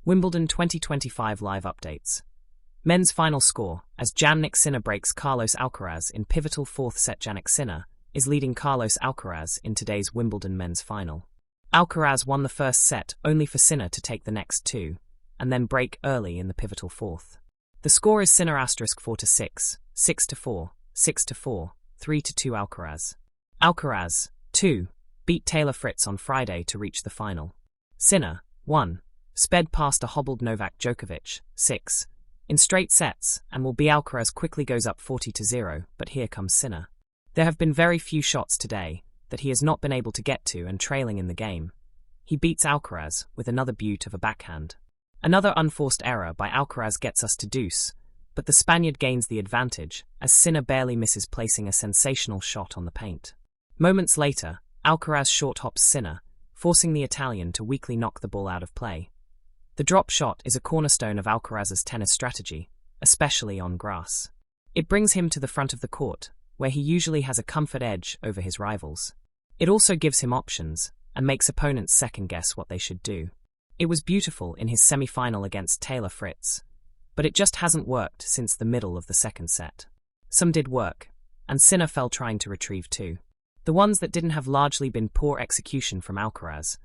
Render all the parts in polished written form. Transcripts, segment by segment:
Wimbledon 2025 live updates. Men's final score, as Jannik Sinner breaks Carlos Alcaraz in pivotal fourth set. Jannik Sinner is leading Carlos Alcaraz in today's Wimbledon men's final. Alcaraz won the first set only for Sinner to take the next two, and then break early in the pivotal fourth. The score is Sinner *4-6, 6-4, 6-4, 3-2 Alcaraz. Alcaraz, 2, beat Taylor Fritz on Friday to reach the final. Sinner, 1, sped past a hobbled Novak Djokovic, 6, in straight sets, and will be Alcaraz quickly goes up 40-0, but here comes Sinner. There have been very few shots today that he has not been able to get to and trailing in the game. He beats Alcaraz with another beaut of a backhand. Another unforced error by Alcaraz gets us to deuce, but the Spaniard gains the advantage, as Sinner barely misses placing a sensational shot on the paint. Moments later, Alcaraz short-hops Sinner, forcing the Italian to weakly knock the ball out of play. The drop shot is a cornerstone of Alcaraz's tennis strategy, especially on grass. It brings him to the front of the court, where he usually has a comfort edge over his rivals. It also gives him options, and makes opponents second-guess what they should do. It was beautiful in his semi-final against Taylor Fritz, but it just hasn't worked since the middle of the second set. Some did work, and Sinner fell trying to retrieve two. The ones that didn't have largely been poor execution from Alcaraz,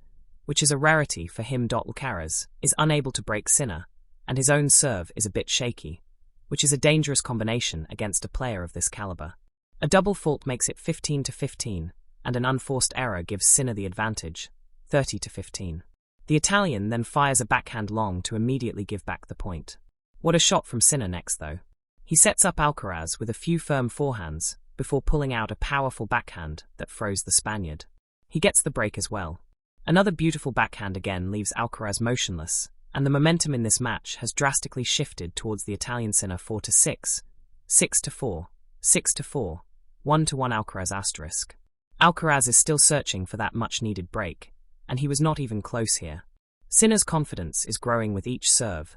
which is a rarity for him. Alcaraz is unable to break Sinner, and his own serve is a bit shaky, which is a dangerous combination against a player of this caliber. A double fault makes it 15-15, and an unforced error gives Sinner the advantage, 30-15. The Italian then fires a backhand long to immediately give back the point. What a shot from Sinner next, though. He sets up Alcaraz with a few firm forehands before pulling out a powerful backhand that froze the Spaniard. He gets the break as well. Another beautiful backhand again leaves Alcaraz motionless, and the momentum in this match has drastically shifted towards the Italian. Sinner 4-6, 6-4, 6-4, 1-1 Alcaraz *. Alcaraz is still searching for that much-needed break, and he was not even close here. Sinner's confidence is growing with each serve,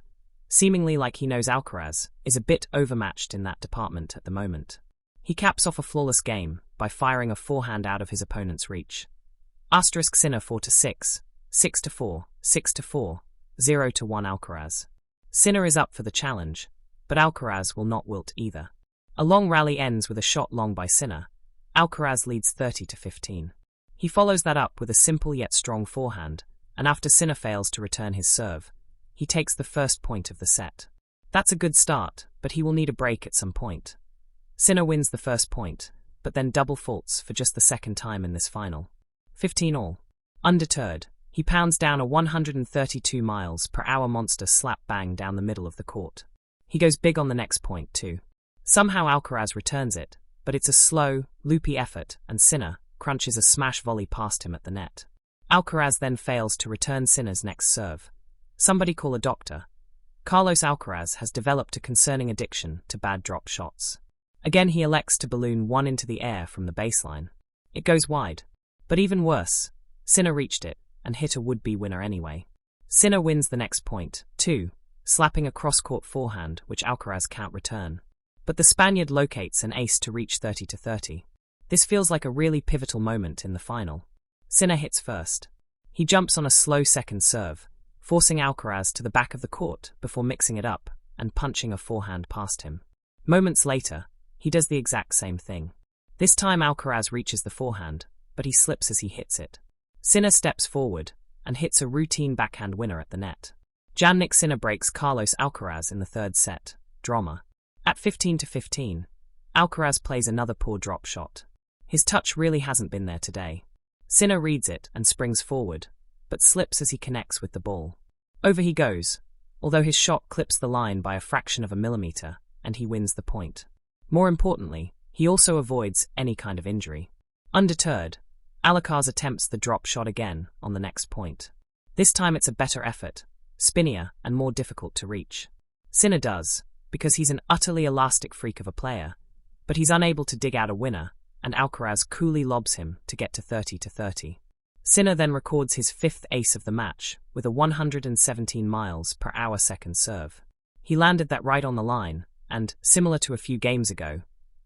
seemingly like he knows Alcaraz is a bit overmatched in that department at the moment. He caps off a flawless game by firing a forehand out of his opponent's reach. Sinner 4-6, 6-4, 6-4, 0-1 Alcaraz. Sinner is up for the challenge, but Alcaraz will not wilt either. A long rally ends with a shot long by Sinner. Alcaraz leads 30-15. He follows that up with a simple yet strong forehand, and after Sinner fails to return his serve, he takes the first point of the set. That's a good start, but he will need a break at some point. Sinner wins the first point, but then double faults for just the second time in this final. 15-all. Undeterred, he pounds down a 132 miles per hour monster slap bang down the middle of the court. He goes big on the next point too. Somehow Alcaraz returns it, but it's a slow, loopy effort, and Sinner crunches a smash volley past him at the net. Alcaraz then fails to return Sinner's next serve. Somebody call a doctor. Carlos Alcaraz has developed a concerning addiction to bad drop shots. Again he elects to balloon one into the air from the baseline. It goes wide. But even worse, Sinner reached it and hit a would-be winner anyway. Sinner wins the next point, too, slapping a cross-court forehand which Alcaraz can't return. But the Spaniard locates an ace to reach 30-30. This feels like a really pivotal moment in the final. Sinner hits first. He jumps on a slow second serve, forcing Alcaraz to the back of the court before mixing it up and punching a forehand past him. Moments later, he does the exact same thing. This time Alcaraz reaches the forehand, but he slips as he hits it. Sinner steps forward and hits a routine backhand winner at the net. Jannik Sinner breaks Carlos Alcaraz in the third set. Drama. At 15-15, Alcaraz plays another poor drop shot. His touch really hasn't been there today. Sinner reads it and springs forward, but slips as he connects with the ball. Over he goes, although his shot clips the line by a fraction of a millimeter, and he wins the point. More importantly, he also avoids any kind of injury. Undeterred, Alcaraz attempts the drop shot again on the next point. This time it's a better effort, spinnier and more difficult to reach. Sinner does, because he's an utterly elastic freak of a player, but he's unable to dig out a winner, and Alcaraz coolly lobs him to get to 30-30. Sinner then records his fifth ace of the match with a 117 miles per hour second serve. He landed that right on the line, and, similar to a few games ago,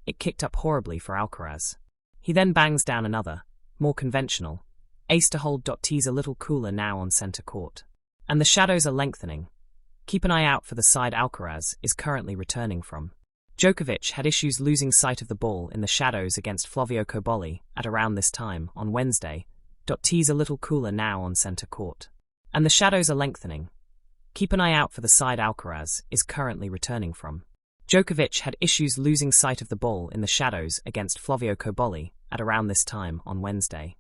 it kicked up horribly for Alcaraz. He then bangs down another, more conventional, ace to hold. T's a little cooler now on centre court. And the shadows are lengthening. Keep an eye out for the side Alcaraz is currently returning from. Djokovic had issues losing sight of the ball in the shadows against Flavio Cobolli at around this time on Wednesday. T's a little cooler now on centre court. And the shadows are lengthening. Keep an eye out for the side Alcaraz is currently returning from. Djokovic had issues losing sight of the ball in the shadows against Flavio Cobolli at around this time on Wednesday.